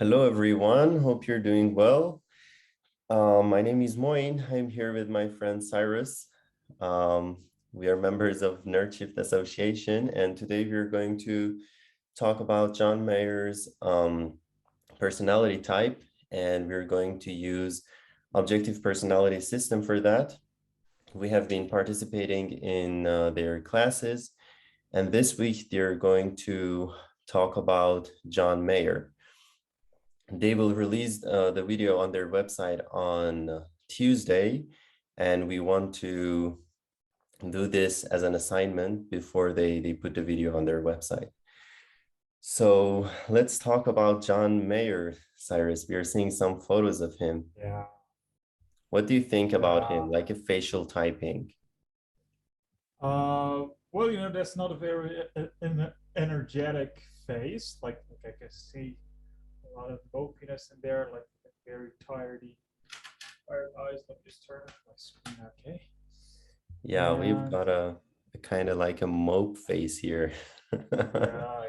Hello, everyone. Hope you're doing well. My name is Moin. I'm here with my friend Cyrus. Um, we are members of Nerd Shift Association, and today we're going to talk about John Mayer's personality type, and we're going to use objective personality system for that. We have been participating in their classes, and this week they're going to talk about John Mayer. They will release the video on their website on Tuesday, and we want to do this as an assignment before they put the video on their website. So let's talk about John Mayer, Cyrus. We are seeing some photos of him. Yeah. What do you think about him, like a facial typing? Well, that's not a very energetic face. Like I can see a lot of mopiness in there, like very tired eyes. Let me just turn my screen. Okay. Yeah, we've And got a kind of like a mope face here. yeah,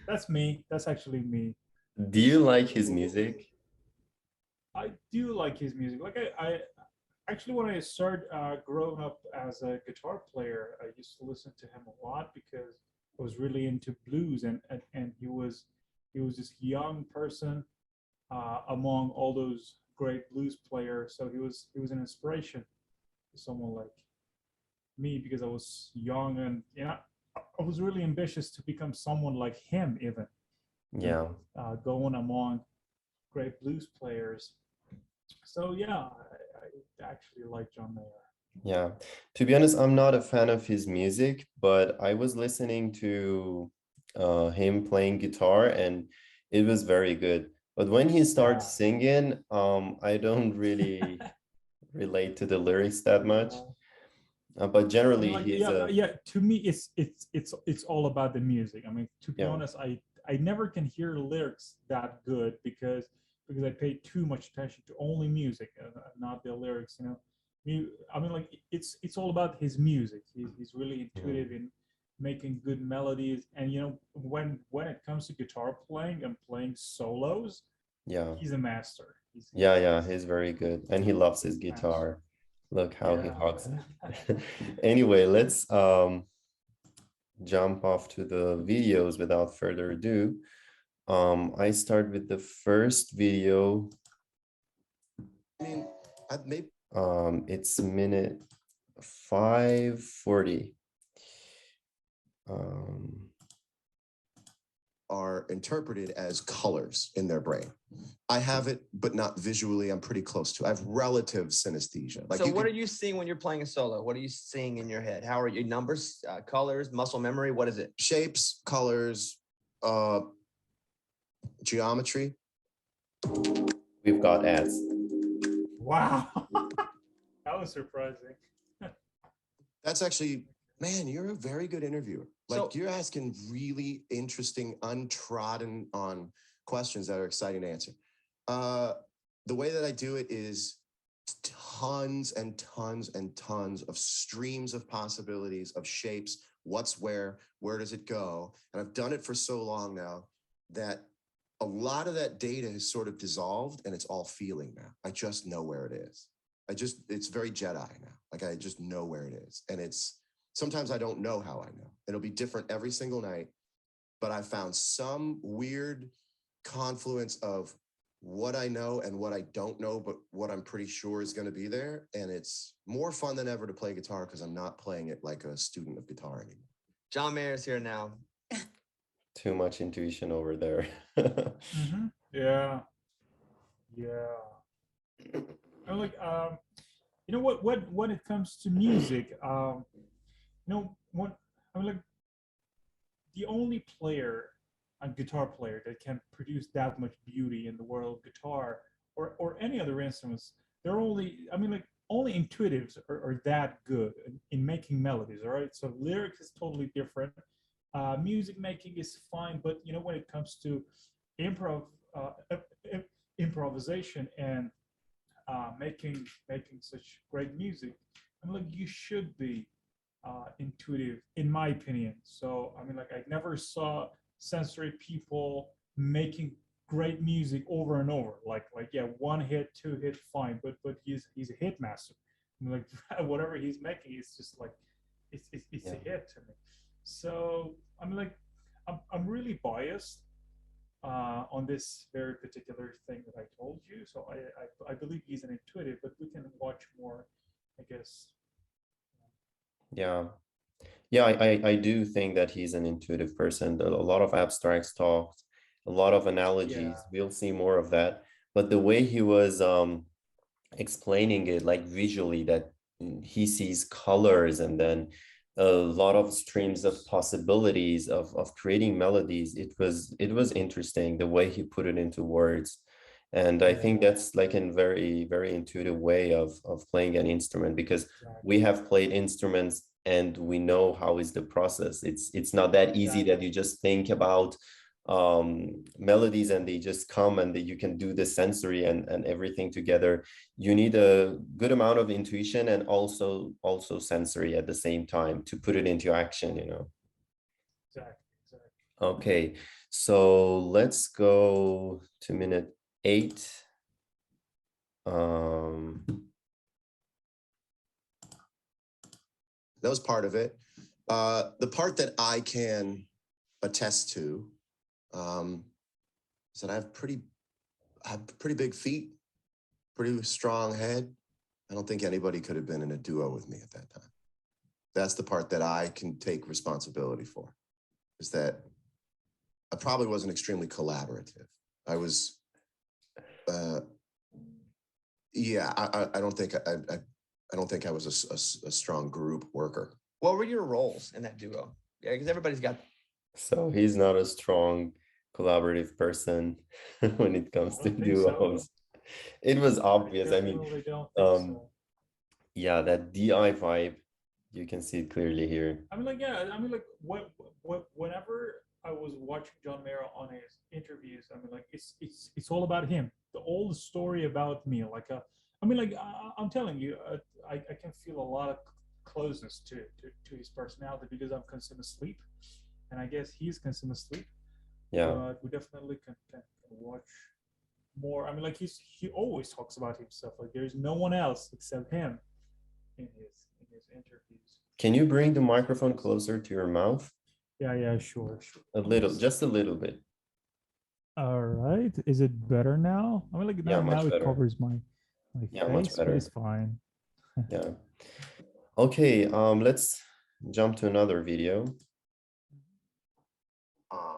that's me. That's actually me. Do you like his music? I do like his music. Like I actually, when I started growing up as a guitar player, I used to listen to him a lot because I was really into blues, and he was this young person among all those great blues players. So he was an inspiration to someone like me because I was young, and I was really ambitious to become someone like him, even Yeah. going among great blues players. So yeah, I actually like John Mayer. Yeah, to be honest, I'm not a fan of his music, but I was listening to him playing guitar and it was very good. But when he Yeah. starts singing, I don't really relate to the lyrics that much. Uh, But I mean, generally, like, he's yeah, a yeah. To me, it's all about the music. I mean, to be yeah, honest, I never can hear lyrics that good because I pay too much attention to only music and not the lyrics. I mean, like it's all about his music. He's really mm, intuitive in making good melodies, and when it comes to guitar playing and playing solos, yeah, he's a master. yeah, He's yeah. He's very good, and he loves his master. guitar. Look how he Yeah. hugs it. Anyway, let's jump off to the videos without further ado. I start with the first video. I mean, it's minute 5:40. Um, are interpreted as colors in their brain. I have it, but not visually. I'm pretty close to. I have relative synesthesia. So what are you seeing when you're playing a solo? What are you seeing in your head? How are you numbers, colors, muscle memory? What is it? Shapes, colors, geometry. we've got ads. Wow. That was surprising. That's actually, man, you're a very good interviewer. Like So- you're asking really interesting, untrodden on questions that are exciting to answer. The way that I do it is tons and tons and tons of streams of possibilities of shapes. What's where does it go? And I've done it for so long now that a lot of that data is sort of dissolved and it's all feeling now. I just know where it is. It's very Jedi now. Like I just know where it is. And sometimes I don't know how I know. It'll be different every single night, but I found some weird confluence of what I know and what I don't know, but what I'm pretty sure is going to be there. And it's more fun than ever to play guitar because I'm not playing it like a student of guitar anymore. John Mayer is here now. Too much intuition over there. Mm-hmm. Yeah. Yeah. I like what when it comes to music, what I mean, like the only player, a guitar player that can produce that much beauty in the world of guitar or any other instruments, they're only I mean like only intuitives are that good in making melodies. All right, so lyrics is totally different. Music making is fine, but when it comes to improv, improvisation and making such great music, I mean, like you should be intuitive, in my opinion. So I mean, like I never saw sensory people making great music over and over. Like yeah, one hit, two hit, fine, but he's a hit master. I mean, like whatever he's making, it's just like it's a Yeah. hit to me. So I mean, like I'm really biased on this very particular thing that I told you. So I believe he's an intuitive, but we can watch more, I guess. Yeah. Yeah, I do think that he's an intuitive person. A lot of abstracts talks, a lot of Yeah, analogies. We'll see more of that. But the way he was explaining it like visually, that he sees colors and then a lot of streams of shapes. possibilities of creating melodies, it was interesting the way he put it into words. And I think Yeah, that's like a very very intuitive way of playing an instrument, because we exactly, have played instruments and we know how is the process. It's not that easy that exactly, you just think about melodies and they just come and that you can do the sensory and everything together. You need a good amount of intuition and also sensory at the same time to put it into action, you know. exactly, exactly. Okay, so let's go to minute 8. um That was part of it. The part that I can attest to is that I have pretty big feet, pretty strong head. I don't think anybody could have been in a duo with me at that time. That's the part that I can take responsibility for, is that I probably wasn't extremely collaborative. I was, yeah, I don't think I don't think I was a strong group worker. What were your roles in that duo? Yeah, because everybody's got. so he's not a strong collaborative person when it I comes to don't think so. duos. It was I obvious. I mean, definitely don't think um so. yeah, that DI vibe, you can see it clearly here. I mean, like, yeah, I mean, like, whenever I was watching John Mayer on his interviews, I mean, like, it's all about him. The old story about me. Like, I mean, like, I'm telling you, I can feel a lot of closeness to his personality because I'm consumed sleep, and I guess he's consumed sleep. Yeah. But we definitely can watch more. I mean, like, he always talks about himself. Like, there's no one else except him in his interviews. Can you bring the microphone closer to your mouth? Yeah, sure. A little, just a little bit. All right. Is it better now? I mean, like Yeah, now much it better. covers my Yeah, much face, but it's better. fine. Yeah. Okay, let's jump to another video. Yeah.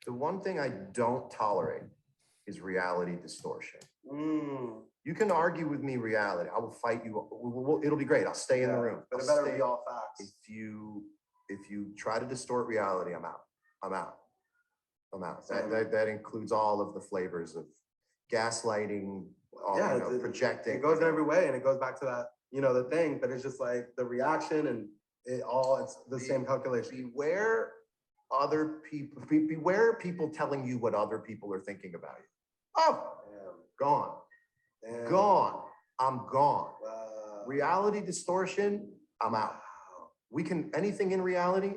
The one thing I don't tolerate is reality distortion. You can argue with me reality. I will fight you. It'll be great. I'll stay in the room. But it better be all facts. If you try to distort reality, I'm out. I'm out. I'm out. That includes all of the flavors of gaslighting, projecting. It goes every way, and it goes back to that, the thing. But it's just like the reaction, and it's the same calculation. Beware people telling you what other people are thinking about you. Oh, gone. Damn. Gone. I'm gone. Reality distortion, I'm out. We can anything in reality,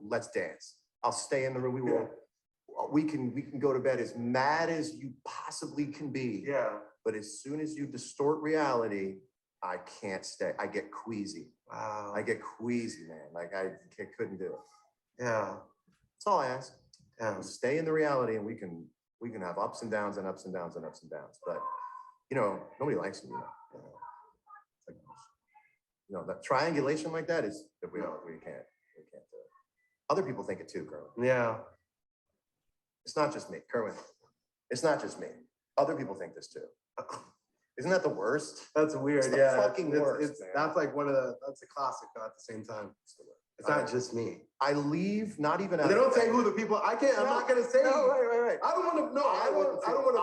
let's dance. I'll stay in the room. We can go to bed as mad as you possibly can be. Yeah. But as soon as you distort reality, I can't stay. I get queasy. Wow. I get queasy, man. Like I couldn't do it. Yeah. That's all I ask. Yeah. Stay in the reality, and we can have ups and downs and ups and downs and ups and downs. But nobody likes me. That triangulation like that is that we can't do it. Other people think it too, Kerwin. Yeah. It's not just me, Kerwin. It's not just me. Other people think this too. Isn't that the worst? That's weird. It's the yeah. fucking worst, man. That's like that's a classic though at the same time. It's not just me. I leave not even. They don't say who the people. I can't. I'm not gonna say. No, right. I don't want to. No, I don't want to feel them.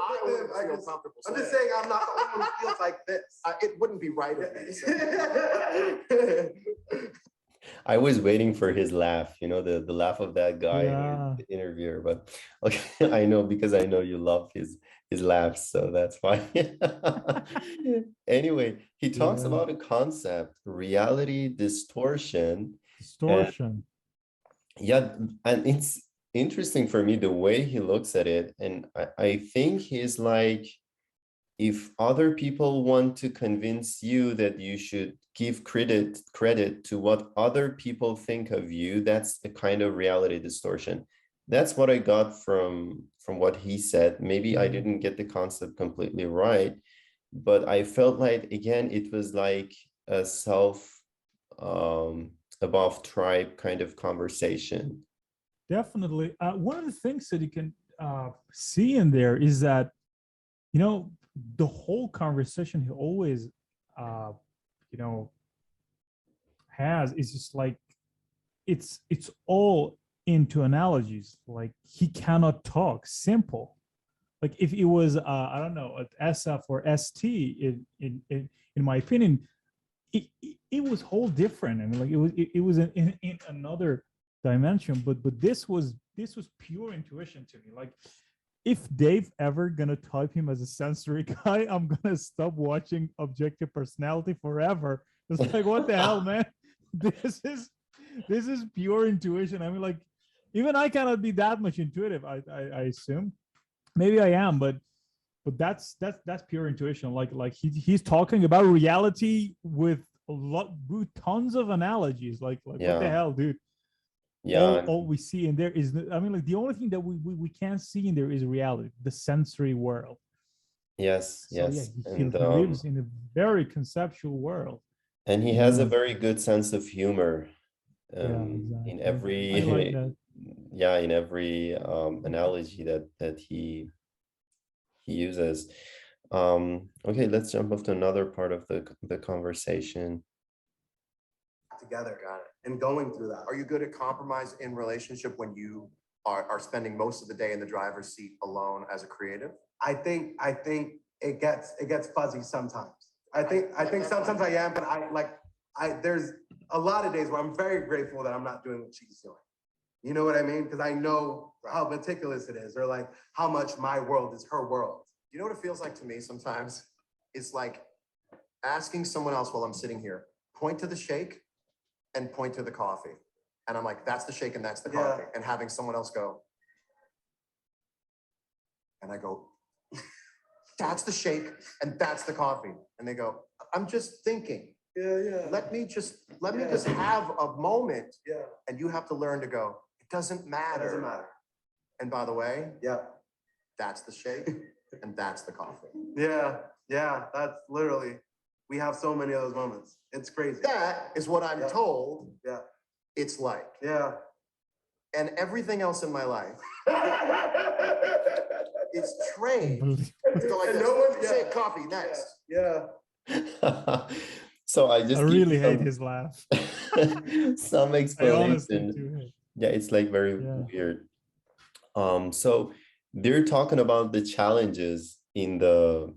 I'm just saying I'm not the only one who feels like this. It wouldn't be right of me. So. I was waiting for his laugh, the laugh of that guy, Yeah. the interviewer. But okay, I know, because I know you love his laughs, so that's fine. Anyway, he talks Yeah. about a concept, reality distortion. Distortion. Yeah, and interesting for me the way he looks at it. And I think he's like, if other people want to convince you that you should give credit to what other people think of you, that's a kind of reality distortion. That's what I got from what he said. Maybe I didn't get the concept completely right, but I felt like, again, it was like a self above tribe kind of conversation. Definitely. One of the things that you can see in there is that, you know, the whole conversation he always, you know, has is just like, it's all into analogies. Like he cannot talk simple. Like if it was, I don't know, SF or ST, in my opinion, it was whole different. I mean, like it was in another dimension. But this was pure intuition to me. Like if Dave ever gonna type him as a sensory guy, I'm gonna stop watching Objective Personality forever. It's like, what the hell, man? This is this is pure intuition. I mean, like even I cannot be that much intuitive. I assume maybe I am, but that's pure intuition. Like he's talking about reality with with tons of analogies. Like what the Yeah, hell, dude? yeah, All we see in there is, I mean, like the only thing that we can't see in there is reality, the sensory world. yes, So yeah, yes. he And lives in a very conceptual world. he has a Yeah, very good sense of humor yeah, in exactly. I like every that. yeah, in every analogy that he uses. Okay, let's jump off to another part of the conversation. Together. Got it. And going through that. Are you good at compromise in relationship when you are spending most of the day in the driver's seat alone as a creative? I think it gets fuzzy sometimes. I think sometimes I am, but there's a lot of days where I'm very grateful that I'm not doing what she's doing. You know what I mean? Because I know how meticulous it is, or like how much my world is her world. You know what it feels like to me sometimes? It's like asking someone else while I'm sitting here, point to the shake and point to the coffee. And I'm like, that's the shake and that's the coffee. And having someone else go, and I go, that's the shake and that's the coffee. And they go, I'm just thinking. Yeah. Let me just have a moment. Yeah. And you have to learn to go, it doesn't matter. Doesn't matter. And by the way, Yeah. that's the shake and that's the coffee. Yeah. That's literally, we have so many of those moments. It's crazy. That is what I'm told Yeah. it's like. Yeah. And everything else in my life is trained to go like And this. no one- yeah. Shake, coffee, next. Yeah. So I I just give really you hate some his laugh. some I honestly explanation. do hate. Yeah, it's like very Yeah. weird. So they're talking about the challenges in the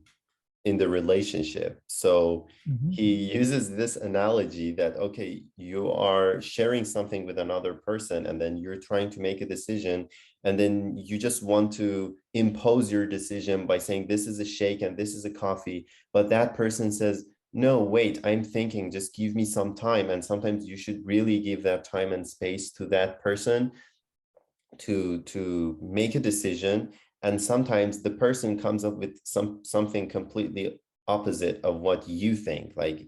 relationship. So Mhm. he uses this analogy that, okay, you are sharing something with another person and then you're trying to make a decision, and then you just want to impose your decision by saying this is a shake and this is a coffee, but that person says, no, wait, I'm thinking, just give me some time. And sometimes you should really give that time and space to that person to make a decision. And sometimes the person comes up with something completely opposite of what you think. Like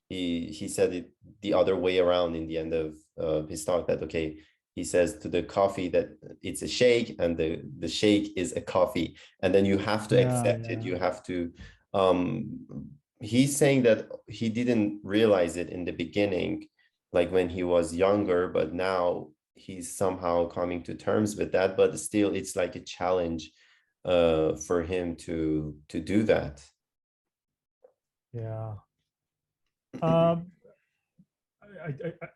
he said it the other way around in the end of his talk, that okay, he says to the coffee that it's a shake and the shake is a coffee, and then you have to accept it. You have to he's saying that he didn't realize it in the beginning, like when he was younger, but now he's somehow coming to terms with that. But still, it's like a challenge for him to do that. Yeah. Um,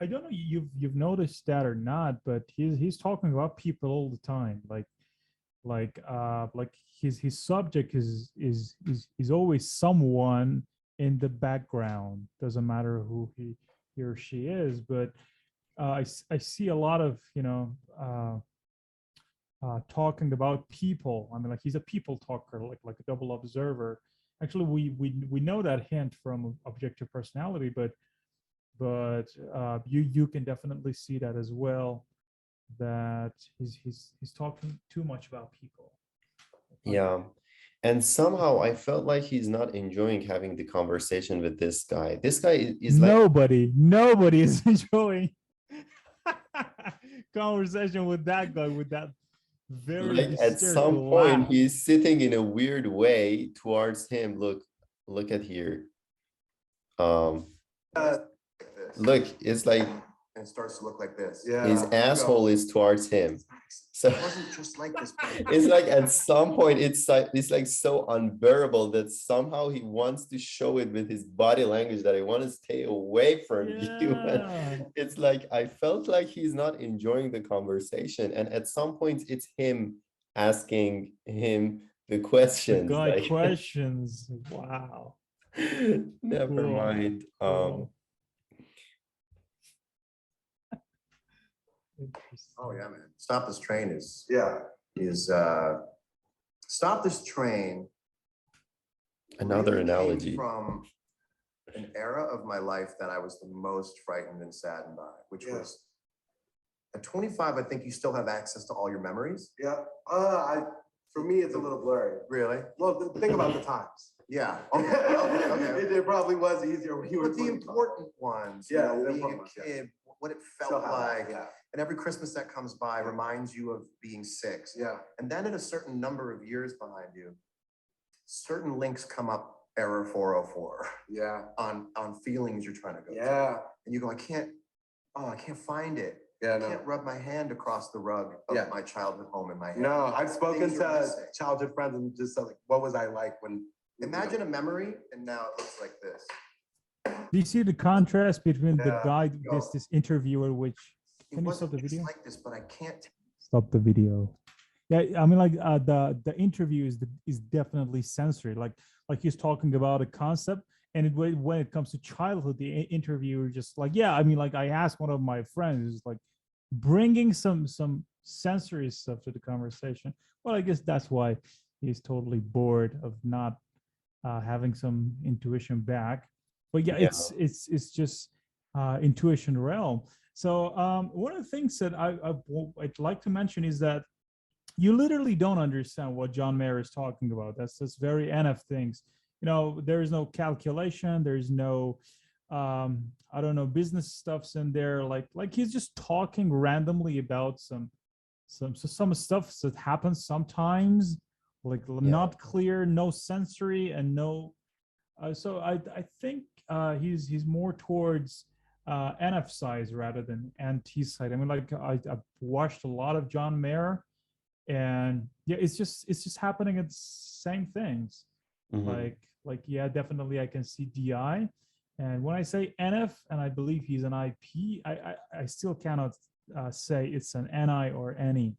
I don't know, you've noticed that or not, but he's talking about people all the time. Like his subject is always someone in the background. Doesn't matter who he or she is, but I see a lot of, talking about people. I mean, like he's a people talker, like a double observer. Actually, we know that hint from Objective Personality, but you can definitely see that as well. that he's talking too much about people. Yeah. And somehow I felt like he's not enjoying having the conversation with this guy. This guy is like, Nobody is enjoying conversation with that guy with that very like at disturbed some point laugh. he's sitting in a weird way towards him. Look at here. Um, Like this. look, it's like And it starts to look like this. Yeah. his asshole is towards him. So It wasn't just like this. it's like at some point it's like so unbearable that somehow he wants to show it with his body language that I want to stay away from you. And Yeah. it's like I felt like he's not enjoying the conversation. And at some point it's him asking him the The questions. guy Like questions. Wow. never Cool. mind. Cool. Oh yeah, man. Stop This Train is Yeah. Stop This Train. Another really came analogy. from an era of my life that I was the most frightened and saddened by, which Yeah. was at 25. I think you still have access to all your memories. Yeah. For me, it's a little blurry. Really? Well, think about the times. Yeah. Okay. It probably was easier when you were But the 25. important ones, Yeah, you know, the being a important ones, yeah. kid, what it felt Still have that, like, Yeah. and every Christmas that comes by reminds you of being 6. Yeah. And then at a certain number of years behind you, certain links come up, error 404, Yeah. on feelings you're trying to go through. Yeah. And you go, I can't find it. Yeah. I No. can't rub my hand across the rug of Yeah. my childhood home in my head. No, I've spoken Things are to missing. childhood friends and just said, like, what was I like when? Imagine a memory, and now it looks like this. Do you see the contrast between the Yeah. guy, Go. this interviewer, which It Can you stop wasn't the just video? like this, but I can't. stop the video? Yeah, I mean, like the interview is definitely sensory. Like he's talking about a concept, and when it comes to childhood, the interviewer just like, yeah, I mean, like I asked one of my friends, is like bringing some sensory stuff to the conversation. Well, I guess that's why he's totally bored of not having some intuition back. But yeah, Yeah. it's just intuition realm. So one of the things that I'd like to mention is that you literally don't understand what John Mayer is talking about. That's very NF things. You know, there is no calculation. There's no, I don't know, business stuffs in there. Like he's just talking randomly about some stuff that happens sometimes, like not clear, no sensory, and no. So I think he's more towards NF size rather than NT side. I mean, like I've watched a lot of John Mayer, and yeah, it's just happening at same things. Mhm. Like yeah, definitely I can see DI, and when I say NF, and I believe he's an IP, I still cannot say it's an NI or any,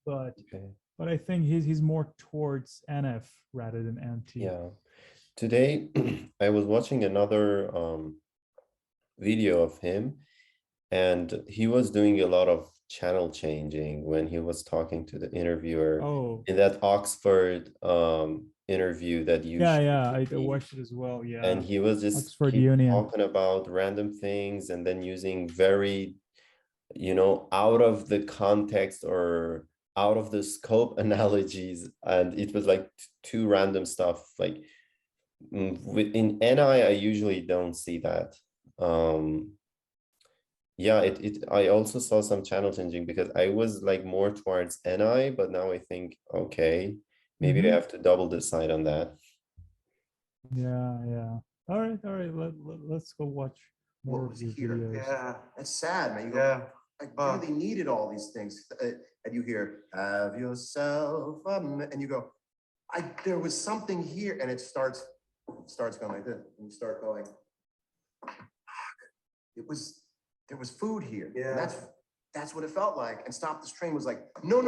but Okay. I think he's more towards NF rather than NT. Yeah. Today I was watching another video of him, and he was doing a lot of channel changing when he was talking to the interviewer Oh, in that Oxford interview that you yeah, showed yeah, to I me. watched it as well. Yeah, And he was just Oxford keep Union. talking about random things and then using very, out of the context or out of the scope analogies. And it was like two random stuff. Like in NI, I usually don't see that. Yeah, I also saw some channel changing because I was like more towards NI, but now I think, okay, maybe I Mhm. have to double decide on that. Yeah. All right. Let's go watch more What of was your here? videos. Yeah. It's sad, man. You go, Yeah. I really needed all these things. And you hear, have yourself a and you go, there was something here, and it starts going like this. And you start going, there was food here. Yeah. And that's what it felt like. And Stop This Train was like, no.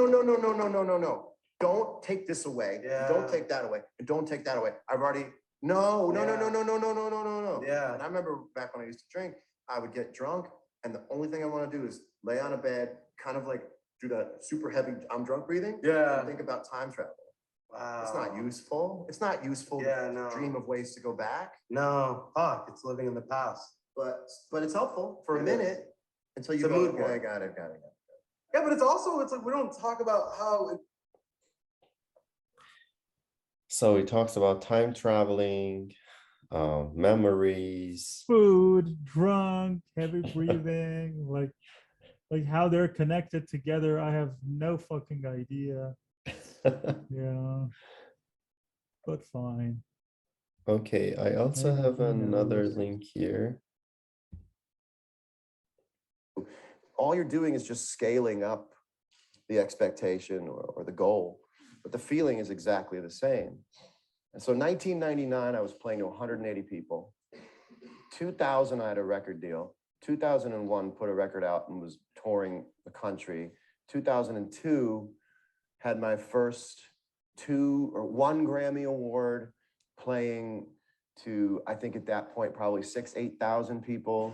Don't take this away. Yeah. Don't take that away. And don't take that away. I've already, no. Yeah. And I remember back when I used to drink, I would get drunk, and the only thing I want to do is lay on a bed, kind of like do that super heavy, I'm drunk breathing. Yeah. And think about time travel. Wow. It's not useful. It's not useful Yeah, to no. dream of ways to go back, No. Fuck. It's living in the past. but it's helpful for a It is. minute until you It's a go, mood okay, board. I got it. Yeah, but it's like we don't talk about how. So he talks about time traveling, memories. Food, drunk, heavy breathing, like how they're connected together. I have no fucking idea. Yeah, but fine. Okay, I also Maybe have he another knows. link here. All you're doing is just scaling up the expectation or the goal, but the feeling is exactly the same. And so 1999, I was playing to 180 people. 2000, I had a record deal. 2001, put a record out and was touring the country. 2002, had my first one Grammy Award, playing to, I think at that point, probably 8,000 people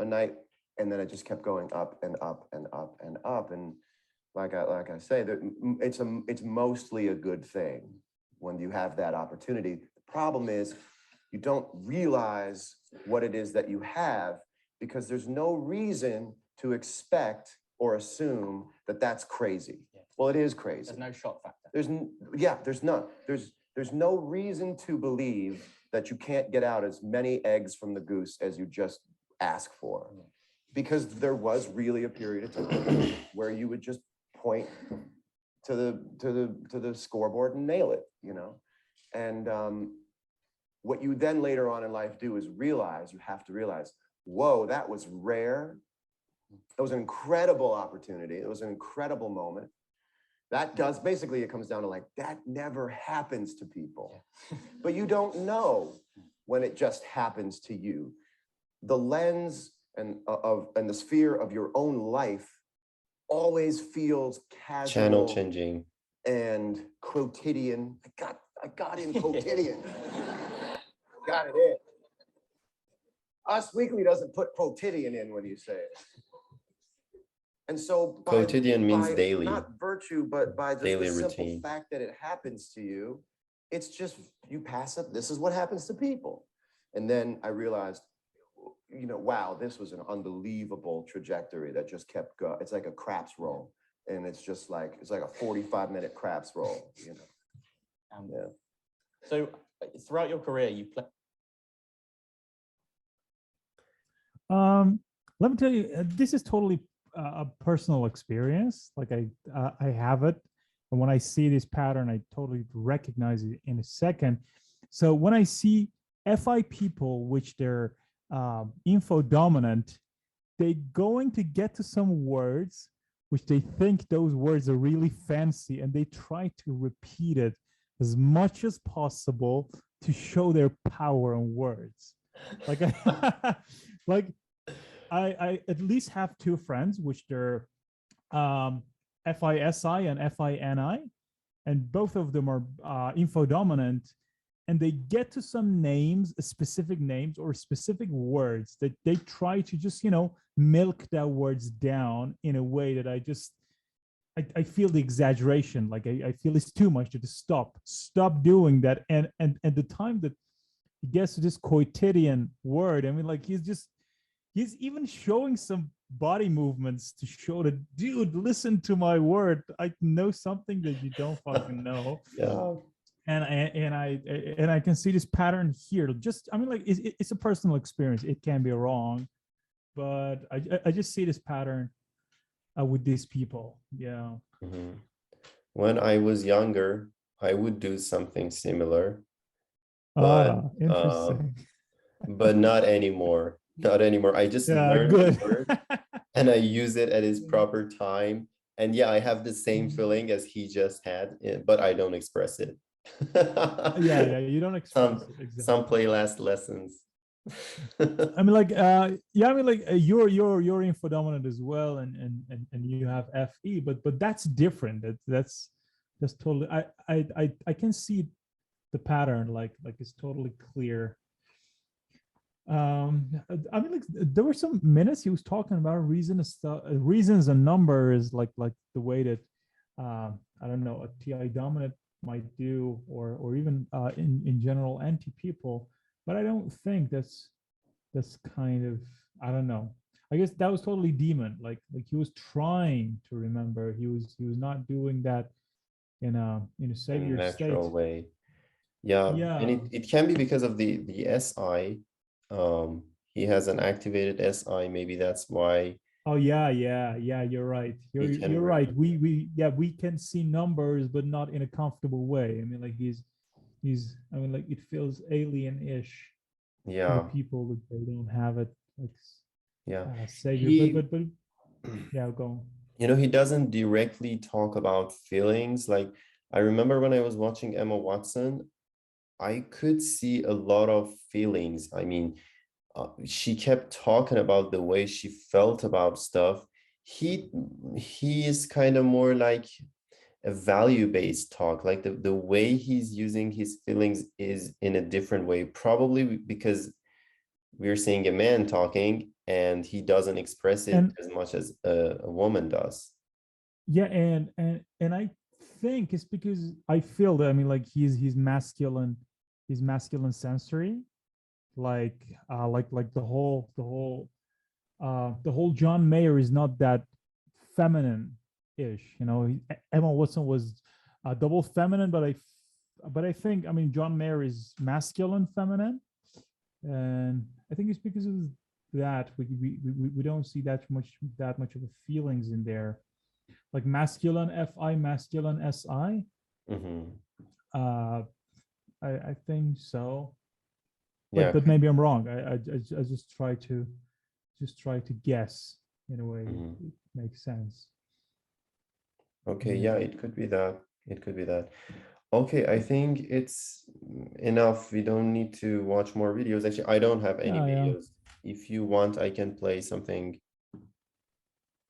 a night. And then it just kept going up and up and up and up. And like I say, it's mostly a good thing when you have that opportunity. The problem is you don't realize what it is that you have, because there's no reason to expect or assume that that's crazy. Yeah. Well, it is crazy. There's no shock factor. There's none. There's no reason to believe that you can't get out as many eggs from the goose as you just ask for, because there was really a period of time where you would just point to the scoreboard and nail it, you know. And what you then later on in life do is you have to realize, whoa, that was rare. It was an incredible opportunity. It was an incredible moment. That does, basically, it comes down to like, that never happens to people. But you don't know when it just happens to you. The lens and the sphere of your own life always feels casual, Channel changing, and quotidian. I got in quotidian. Got it in. Us Weekly doesn't put quotidian in when you say it. And so quotidian means by daily. not virtue, but by just Daily the simple routine. fact that it happens to you, it's just, you pass it. This is what happens to people. And then I realized, you know, wow, this was an unbelievable trajectory that just kept going. It's like a craps roll. And it's just like, it's like a 45-minute craps roll, you know. Yeah. So throughout your career, you play. Let me tell you, this is totally a personal experience. Like I have it, and when I see this pattern, I totally recognize it in a second. So when I see FI people, which they're info dominant, they're going to get to some words which they think those words are really fancy, and they try to repeat it as much as possible to show their power in words. Like like I at least have two friends, which they're FISI and FINI, and both of them are info dominant, and they get to some names, specific names or specific words that they try to just, you know, milk that words down in a way that I feel the exaggeration. Like I feel it's too much to just stop doing that. And the time that he gets to this quotidian word, I mean, like he's even showing some body movements to show that, dude, listen to my word. I know something that you don't fucking know. Yeah. And I can see this pattern here. Just, I mean, like it's a personal experience. It can be wrong, but I just see this pattern with these people. Yeah. Mm-hmm. When I was younger, I would do something similar, but Interesting. but not anymore. Not anymore. I just Yeah, learned good. the word and I use it at its proper time. And yeah, I have the same feeling as he just had, but I don't express it. Yeah, you don't express it exactly. Some play last lessons. I mean, like, yeah, I mean, like, you're info dominant as well, and you have FE, but that's different. That's totally. I can see the pattern. Like it's totally clear. I mean, like, there were some minutes he was talking about reasons and numbers, like the way that I don't know, a TI dominant might do, or even in general anti people. But I don't think that's kind of, I don't know. I guess that was totally demon. Like he was trying to remember. He was not doing that in a in savior natural state. way. Yeah, and Yeah. it can be because of the SI. He has an activated SI. Maybe that's why Oh yeah. You're right. he You're can right. remember. We can see numbers, but not in a comfortable way. I mean, like he's. I mean, like it feels alien-ish to the Yeah, people that they don't have it like yeah. savior. But He, but but yeah, go on. he doesn't directly talk about feelings. Like I remember when I was watching Emma Watson, I could see a lot of feelings. I mean, she kept talking about the way she felt about stuff. He he is kind of more like a value-based talk. Like the way he's using his feelings is in a different way, probably because we're seeing a man talking and he doesn't express it And as much as a woman does. yeah, and I think it's because I feel that I mean, like he's masculine sensory, like the whole John Mayer is not that feminine ish. Emma Watson was double feminine, but I think I mean John Mayer is masculine feminine, and I think it's because of that we don't see that much of a feelings in there, like masculine fi, masculine si. Hmm. Uh, I think so, Yeah. but maybe I'm wrong. I just try to guess in a way Mhm. it makes sense. Okay, Yeah. yeah, it could be that. It could be that. Okay, I think it's enough. We don't need to watch more videos. Actually, I don't have any Yeah. videos. If you want, I can play something.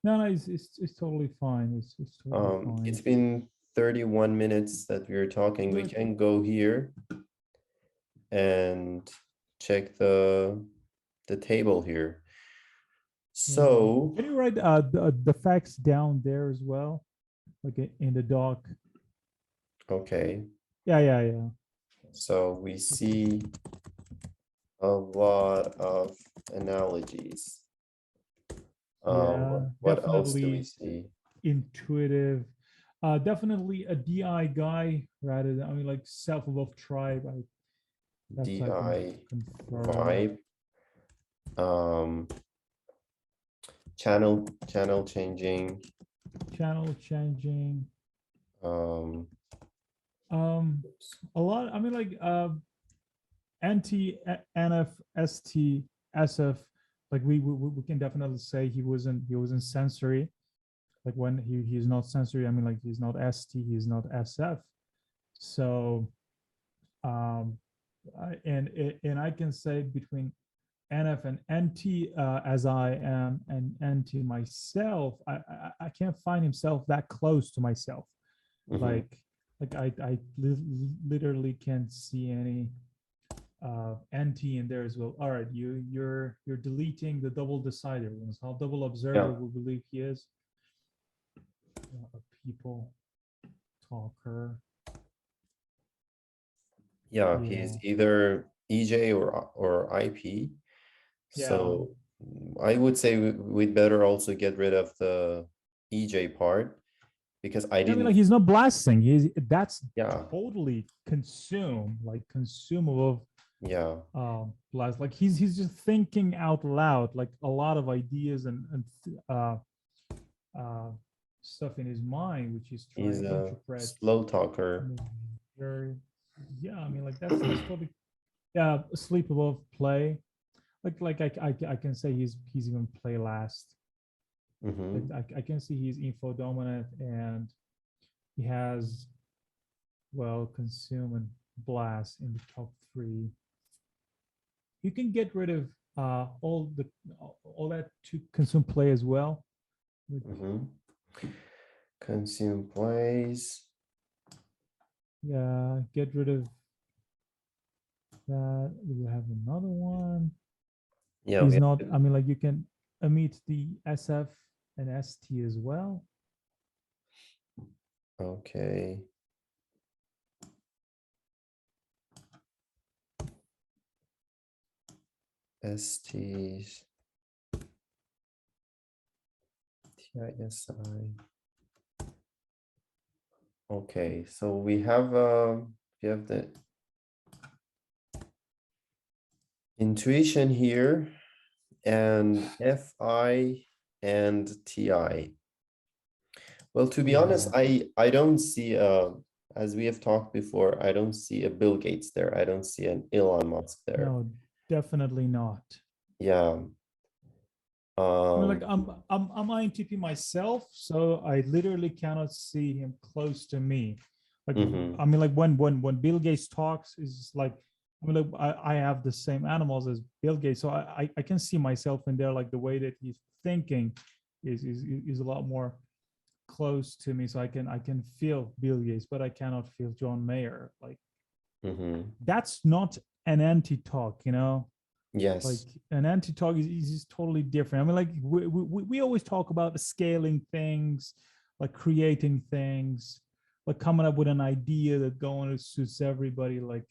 No, it's totally fine. It's totally It's fine. been 31 minutes that we're talking. We Good. can go here and check the table here. Yeah. So, Can you write the facts down there as well, like in the doc? okay. Yeah. So we see a lot of analogies. Yeah, What else do we definitely see? intuitive. Definitely a DI guy rather than I mean like self above tribe. I can DI confirm. vibe, um, channel changing, Channel changing. um, Um, oops, a lot. I mean like anti NF ST SF. Like we can definitely say he wasn't sensory. Like when he's not sensory, I mean like he's not ST, he's not SF. So um and I can say between NF and NT as I am and NT myself, I can't find himself that close to myself. mhm, Like literally can't see any NT in there as well. All right, you're deleting the double decider ones. How double yeah, observer will believe he is a people talker. yeah, he's Yeah, either EJ or IP. yeah. So I would say we'd better also get rid of the EJ part because I I mean, like didn't, he's not blasting. That's yeah, totally like consumable yeah, blast. Like he's just thinking out loud, like a lot of ideas and uh, stuff in his mind, which he's trying he's to a interpret. slow I talker. mean, very, yeah. I mean, like that's totally yeah. Sleep above play. I can say he's even play last. Like Hmm. I can see he's info dominant and he has well consume and blast in the top three. You can get rid of all that to consume play as well. Hmm. Consume plays. Yeah, get rid of that. We have another one. Yeah, we He's not. have I mean, like you can omit the SF and ST as well. okay. STs. TISI. Okay, so we have the intuition here and FI and TI. Well, to be honest, I don't see as we have talked before, I don't see a Bill Gates there. I don't see an Elon Musk there. No, definitely not. Yeah. I mean, like I'm INTP myself, so I literally cannot see him close to me. Like I mean, like when Bill Gates talks, is like I mean, like I have the same animals as Bill Gates, so I can see myself in there. Like the way that he's thinking is a lot more close to me, so I can feel Bill Gates, but I cannot feel John Mayer. Like that's not an anti-talk, you know. Yes. Like an anti-talk is just totally different. I mean, like we always talk about scaling things, like creating things, like coming up with an idea that going to suits everybody, like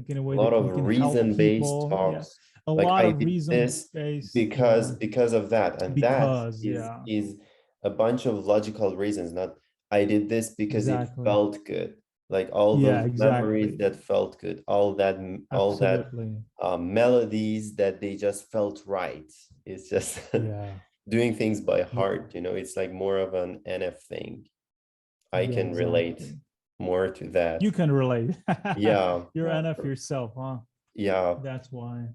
in a way A lot that of we can help reason-based people. Yeah, talks. a Like lot I of did this reason-based. because of that, and that Because is a bunch of logical reasons. Not I did this because it exactly. felt good. Like all Yeah, those memories exactly. that felt good, all that Absolutely. melodies that they just felt right. It's just Yeah. doing things by Yeah. heart, you know. It's like more of an NF thing. I Yeah, can relate exactly. more to that. You can relate. Yeah. You're NF yourself, huh? Yeah. That's why.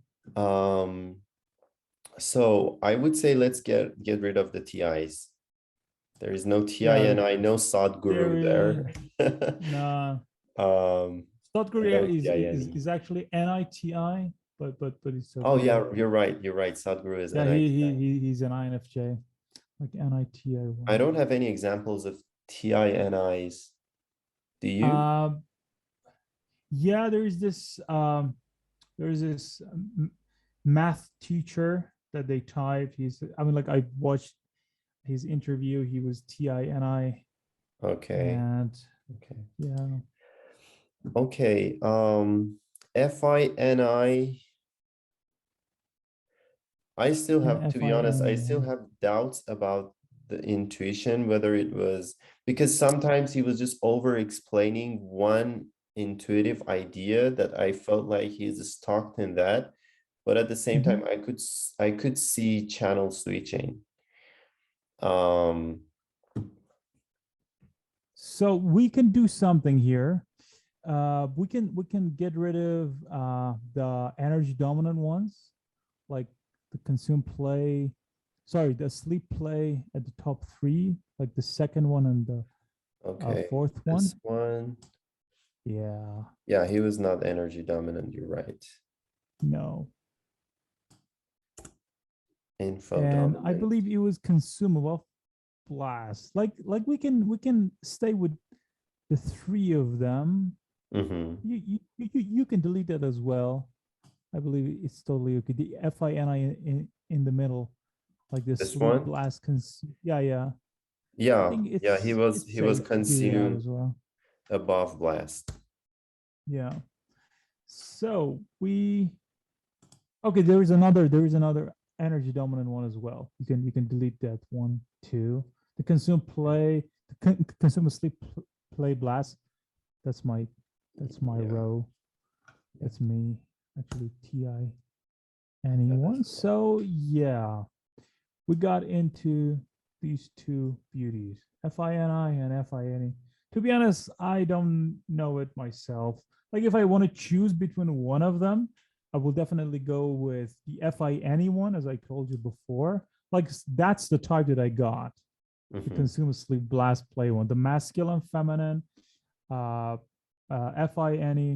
So I would say let's get rid of the TIs. There is no TI Yeah, and I know Sadhguru there. nah. No Sadhguru TI. is actually NITI, but it's okay. Oh yeah, you're right. You're right. Sadhguru is Yeah, NITI. he's an INFJ, like NITI. I don't have any examples of TINIs. Do you? Yeah, there's this math teacher that they typed. I mean, like I watched his interview. He was TINI. Okay. And okay. Yeah. Okay. FINI. I still have, to be honest, I still have doubts about the intuition, whether it was because sometimes he was just over explaining one intuitive idea that I felt like he's stuck in that. But at the same time, I could see channel switching. So we can do something here. We can get rid of the energy dominant ones, like the consume play, sorry, the sleep play at the top 3, like the second one and the fourth one. This one. Yeah. Yeah, he was not energy dominant. You're right. No. Info And dominant. I believe it was consumable blast. Like we can stay with the 3 of them. You can delete that as well. I believe it's totally okay. The FINI in the middle, like this one. blast. Yeah. Yeah. He was consumed as well. Above blast. Yeah. So okay. There is another energy dominant one as well. You can delete that 1, 2. The consume play, consume sleep play blast. That's my row. That's me. Actually, TI anyone. So yeah, we got into these 2 beauties, FINI and FINE. To be honest, I don't know it myself. Like if I want to choose between one of them, I will definitely go with the FINE one, as I told you before. Like that's the type that I got. The consume sleep blast play one, the masculine, feminine, FINE,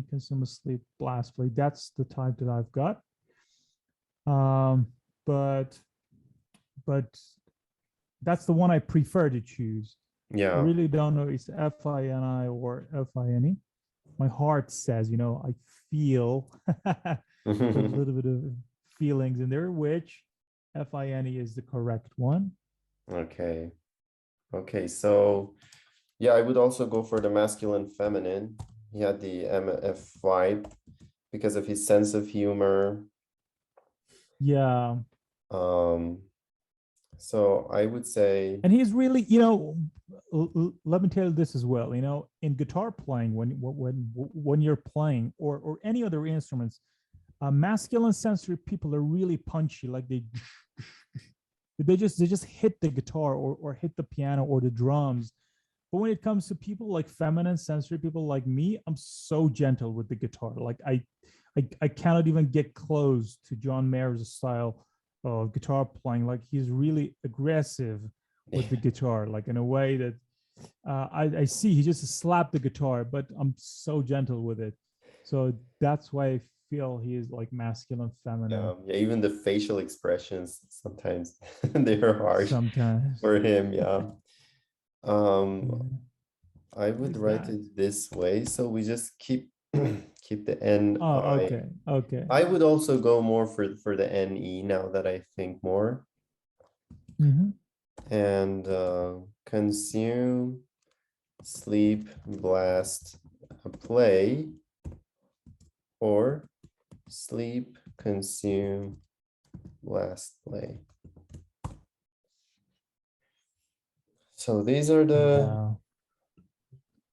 consumer sleep blast play. That's the type that I've got. But that's the one I prefer to choose. Yeah. I really don't know it's FINI or FINE. My heart says, I feel a little bit of feelings in there, which FINE is the correct one. Okay. So yeah, I would also go for the masculine feminine. He had the MF vibe because of his sense of humor. Yeah. So I would say, And he's really, let me tell you this as well. In guitar playing, when you're playing or any other instruments, masculine sensory people are really punchy. Like they just hit the guitar or hit the piano or the drums. But when it comes to people like feminine sensory people like me, I'm so gentle with the guitar. Like I cannot even get close to John Mayer's style of guitar playing. Like he's really aggressive with the guitar, like in a way that I see he just slapped the guitar, but I'm so gentle with it. So that's why I feel he is like masculine, feminine yeah, even the facial expressions sometimes they are harsh sometimes. for him. Yeah. Yeah. I What would is write that? it this way. So we just keep keep the N Oh, I. okay. Okay. I would also go more for the NE now that I think more. Mm-hmm. And consume, sleep, blast, play, or sleep, consume, blast, play. So these are the Yeah.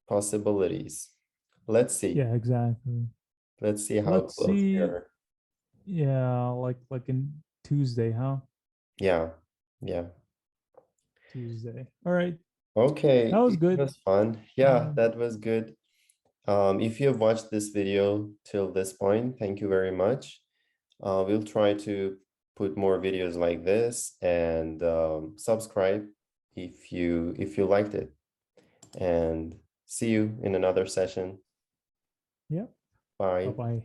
possibilities. Let's see. Yeah, exactly. Let's see how Let's close we see. are. Yeah, like in Tuesday, huh? Yeah. Yeah. Tuesday. All right. That Okay. was It good. was fun. Yeah, Yeah. that was good. If you have watched this video till this point, thank you very much. We'll try to put more videos like this and subscribe if you liked it. And see you in another session. Yeah. Bye. Bye-bye.